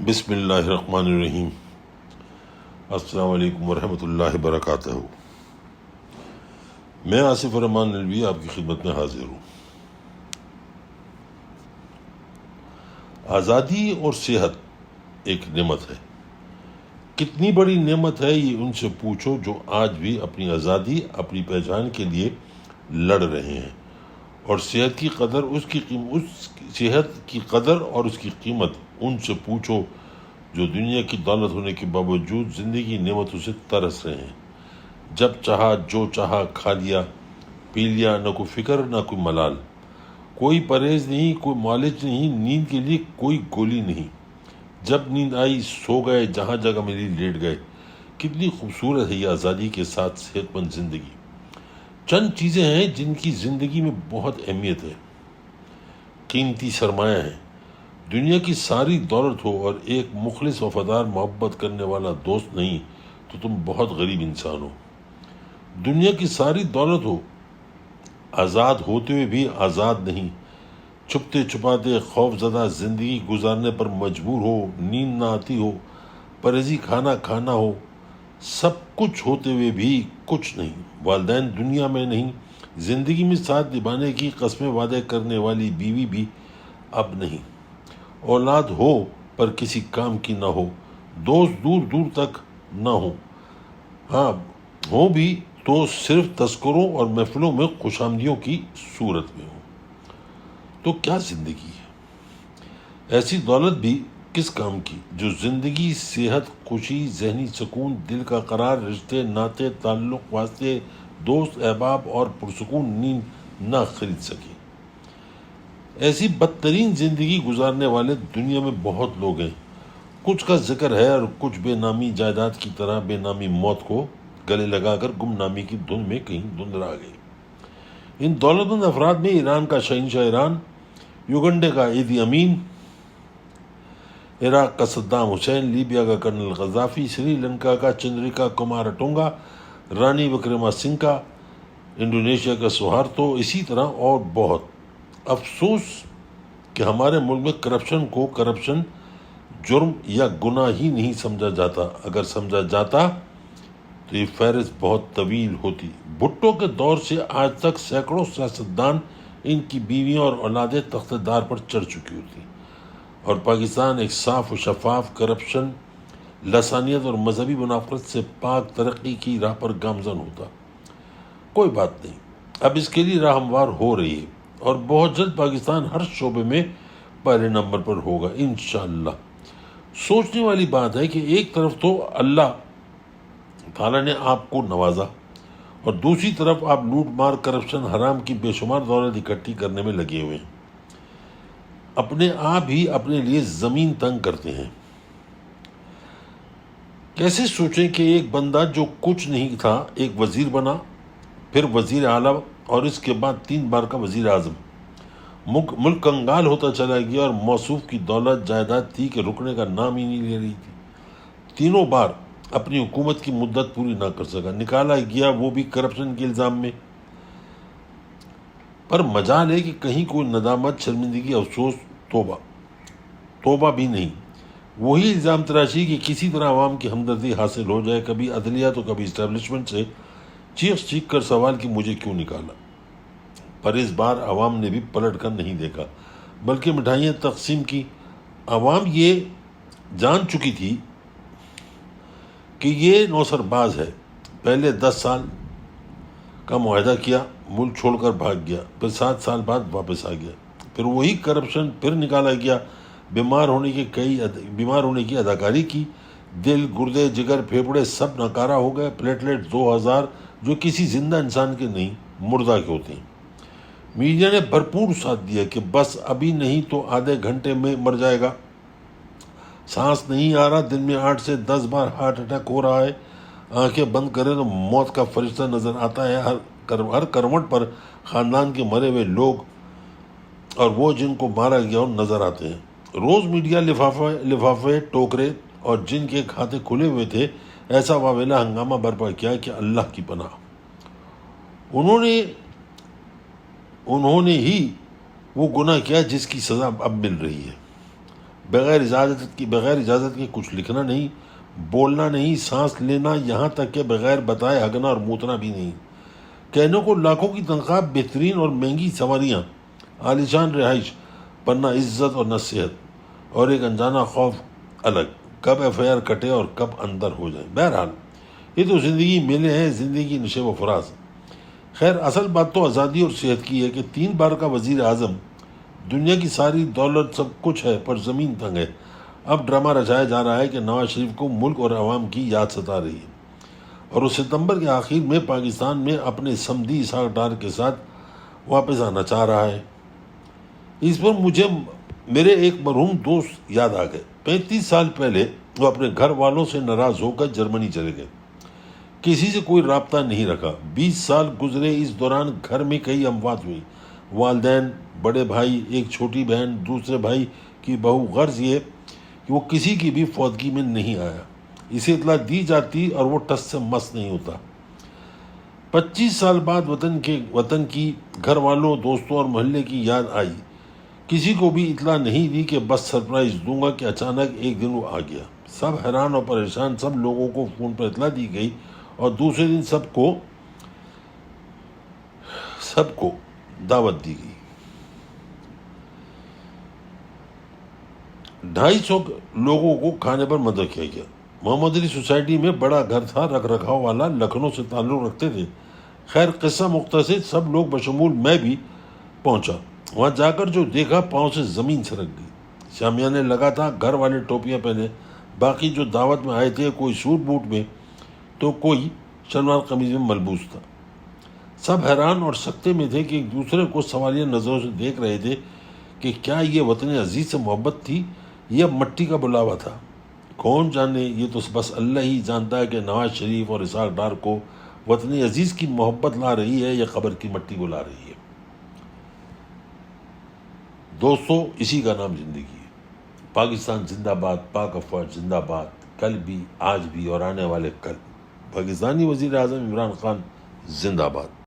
بسم اللہ الرحمن الرحیم۔ السلام علیکم ورحمۃ اللہ وبرکاتہ۔ میں آصف الرحمن نلوی آپ کی خدمت میں حاضر ہوں۔ آزادی اور صحت ایک نعمت ہے۔ کتنی بڑی نعمت ہے یہ ان سے پوچھو جو آج بھی اپنی آزادی، اپنی پہچان کے لیے لڑ رہے ہیں، اور صحت کی قدر اور اس کی قیمت ان سے پوچھو جو دنیا کی دولت ہونے کے باوجود زندگی نعمتوں سے ترس رہے ہیں۔ جب چاہا جو چاہا کھا لیا پی لیا، نہ کوئی فکر نہ کوئی ملال، کوئی پرہیز نہیں، کوئی معالج نہیں، نیند کے لیے کوئی گولی نہیں۔ جب نیند آئی سو گئے، جہاں جگہ ملی لیٹ گئے۔ کتنی خوبصورت ہے یہ آزادی کے ساتھ صحت مند زندگی۔ چند چیزیں ہیں جن کی زندگی میں بہت اہمیت ہے، قیمتی سرمایہ ہے۔ دنیا کی ساری دولت ہو اور ایک مخلص وفادار محبت کرنے والا دوست نہیں تو تم بہت غریب انسان ہو۔ دنیا کی ساری دولت ہو، آزاد ہوتے ہوئے بھی آزاد نہیں، چھپتے چھپاتے خوف زدہ زندگی گزارنے پر مجبور ہو، نیند نہ آتی ہو، پرہیزی کھانا کھانا ہو، سب کچھ ہوتے ہوئے بھی کچھ نہیں۔ والدین دنیا میں نہیں، زندگی میں ساتھ نبھانے کی قسمیں وعدے کرنے والی بیوی بھی اب نہیں۔ اولاد ہو پر کسی کام کی نہ ہو، دوست دور دور تک نہ ہو، ہاں ہو بھی تو صرف تذکروں اور محفلوں میں خوش آمدیوں کی صورت میں ہو۔ تو کیا زندگی ہے؟ ایسی دولت بھی کس کام کی جو زندگی، صحت، خوشی، ذہنی سکون، دل کا قرار، رشتے ناطے، تعلق، واسطے، دوست احباب اور پرسکون نیند نہ خرید سکے۔ ایسی بدترین زندگی گزارنے والے دنیا میں بہت لوگ ہیں۔ کچھ کا ذکر ہے اور کچھ بے نامی جائیداد کی طرح بے نامی موت کو گلے لگا کر گم نامی کی دھن میں کہیں دھندلا گئے۔ ان دولت مند افراد میں ایران کا شہنشاہ ایران، یوگنڈے کا ایدی امین، عراق کا صدام حسین، لیبیا کا کرنل غدافی، سری لنکا کا چندریکا کمار اٹونگا، رانی وکرما سنگھا، انڈونیشیا کا سہارتو، اسی طرح اور بہت۔ افسوس کہ ہمارے ملک میں کرپشن کو کرپشن، جرم یا گناہ ہی نہیں سمجھا جاتا۔ اگر سمجھا جاتا تو یہ فہرست بہت طویل ہوتی۔ بھٹو کے دور سے آج تک سینکڑوں سیاستدان، ان کی بیویاں اور اولادیں تخت دار پر چڑھ چکی ہوتی، اور پاکستان ایک صاف و شفاف، کرپشن، لسانیت اور مذہبی منافرت سے پاک ترقی کی راہ پر گامزن ہوتا۔ کوئی بات نہیں، اب اس کے لیے راہ ہموار ہو رہی ہے، اور بہت جلد پاکستان ہر شعبے میں پہلے نمبر پر ہوگا انشاءاللہ۔ سوچنے والی بات ہے کہ ایک طرف تو اللہ تعالیٰ نے آپ کو نوازا، اور دوسری طرف آپ لوٹ مار، کرپشن، حرام کی بے شمار دولت اکٹھی کرنے میں لگے ہوئے ہیں۔ اپنے آپ ہی اپنے لیے زمین تنگ کرتے ہیں۔ کیسے سوچیں کہ ایک بندہ جو کچھ نہیں تھا ایک وزیر بنا، پھر وزیر اعلیٰ، اور اس کے بعد 3 بار کا وزیر اعظم۔ ملک کنگال ہوتا چلا گیا، اور موصوف کی دولت جائیداد تھی کہ رکنے کا نام ہی نہیں لے رہی تھی۔ تینوں بار اپنی حکومت کی مدت پوری نہ کر سکا، نکالا گیا وہ بھی کرپشن کے الزام میں۔ پر مجال ہے کہ کہیں کوئی ندامت، شرمندگی، افسوس، توبہ بھی نہیں۔ وہی الزام تراشی کہ کسی طرح عوام کی ہمدردی حاصل ہو جائے، کبھی عدلیہ تو کبھی اسٹیبلشمنٹ سے چیخ کر سوال کہ مجھے کیوں نکالا۔ پر اس بار عوام نے بھی پلٹ کر نہیں دیکھا، بلکہ مٹھائیاں تقسیم کی۔ عوام یہ جان چکی تھی کہ یہ نوسر باز ہے۔ پہلے 10 سال کا معاہدہ کیا، ملک چھوڑ کر بھاگ گیا، پھر 7 سال بعد واپس آ گیا، پھر وہی کرپشن، پھر نکالا گیا، بیمار ہونے کی اداکاری کی، دل، گردے، جگر، پھیپھڑے سب ناکارہ ہو گئے، پلیٹلیٹ 2000 جو کسی زندہ انسان کے نہیں، مردہ کے ہوتے ہیں۔ میڈیا نے بھرپور ساتھ دیا کہ بس ابھی نہیں تو آدھے گھنٹے میں مر جائے گا، سانس نہیں آ رہا، دن میں 8 سے 10 بار ہارٹ اٹیک ہو رہا ہے، آنکھیں بند کریں تو موت کا فرشتہ نظر آتا ہے، ہر کروٹ پر خاندان کے مرے ہوئے لوگ اور وہ جن کو مارا گیا نظر آتے ہیں۔ روز میڈیا لفافے، ٹوکرے اور جن کے کھاتے کھلے ہوئے تھے ایسا واویلا ہنگامہ برپا کیا کہ اللہ کی پناہ۔ انہوں نے ہی وہ گناہ کیا جس کی سزا اب مل رہی ہے۔ بغیر اجازت کے کچھ لکھنا نہیں، بولنا نہیں، سانس لینا، یہاں تک کہ بغیر بتائے ہگنا اور موتنا بھی نہیں۔ کہنے کو لاکھوں کی تنخواہ، بہترین اور مہنگی سواریاں، عالیشان رہائش، پر نہ عزت اور نہ صحت، اور ایک انجانا خوف الگ، کب ایف آئی آر کٹے اور کب اندر ہو جائے۔ بہرحال یہ تو زندگی میلے ہیں، زندگی نشیب و فراز۔ خیر، اصل بات تو آزادی اور صحت کی ہے کہ 3 بار کا وزیر اعظم، دنیا کی ساری دولت، سب کچھ ہے، پر زمین تنگ ہے۔ اب ڈرامہ رچایا جا رہا ہے کہ نواز شریف کو ملک اور عوام کی یاد ستا رہی ہے، اور وہ ستمبر کے آخر میں پاکستان میں اپنے سمدھی اسحاق ڈار کے ساتھ واپس آنا چاہ رہا ہے۔ اس پر مجھے میرے ایک مرحوم دوست یاد آ گئے۔ 35 سال پہلے وہ اپنے گھر والوں سے ناراض ہو کر جرمنی چلے گئے، کسی سے کوئی رابطہ نہیں رکھا۔ 20 سال گزرے، اس دوران گھر میں کئی اموات ہوئی، والدین، بڑے بھائی، ایک چھوٹی بہن، دوسرے بھائی کی بہو۔ غرض یہ کہ وہ کسی کی بھی فوتگی میں نہیں آیا، اسے اطلاع دی جاتی اور وہ ٹس سے مس نہیں ہوتا۔ 25 سال بعد وطن کی، گھر والوں، دوستوں اور محلے کی یاد آئی، کسی کو بھی اطلاع نہیں دی کہ بس سرپرائز دوں گا، کہ اچانک ایک دن وہ آ گیا۔ سب حیران اور پریشان، سب لوگوں کو فون پر اطلاع دی گئی، اور دوسرے دن سب کو دعوت دی گئی۔ 250 لوگوں کو کھانے پر مدعو کیا گیا۔ محمد علی سوسائٹی میں بڑا گھر تھا، رکھ رکھاؤ والا، لکھنؤ سے تعلق رکھتے تھے۔ خیر، قصہ مختصر، سب لوگ بشمول میں بھی پہنچا۔ وہاں جا کر جو دیکھا، پاؤں سے زمین سرک گئی۔ شامیانے لگا تھا، گھر والے ٹوپیاں پہنے، باقی جو دعوت میں آئے تھے کوئی سوٹ بوٹ میں تو کوئی شلوار قمیض میں ملبوس تھا۔ سب حیران اور سکتے میں تھے کہ ایک دوسرے کو سوالیہ نظروں سے دیکھ رہے تھے کہ کیا یہ وطن عزیز سے محبت تھی یا مٹی کا بلاوا تھا۔ کون جانے، یہ تو بس اللہ ہی جانتا ہے کہ نواز شریف اور اسحاق ڈار کو وطن عزیز کی محبت لا رہی ہے یا قبر کی مٹی بلا رہی ہے۔ دوستو، اسی کا نام زندگی ہے۔ پاکستان زندہ باد، پاک افواج زندہ باد، کل بھی، آج بھی اور آنے والے کل۔ پاکستانی وزیر اعظم عمران خان زندہ باد۔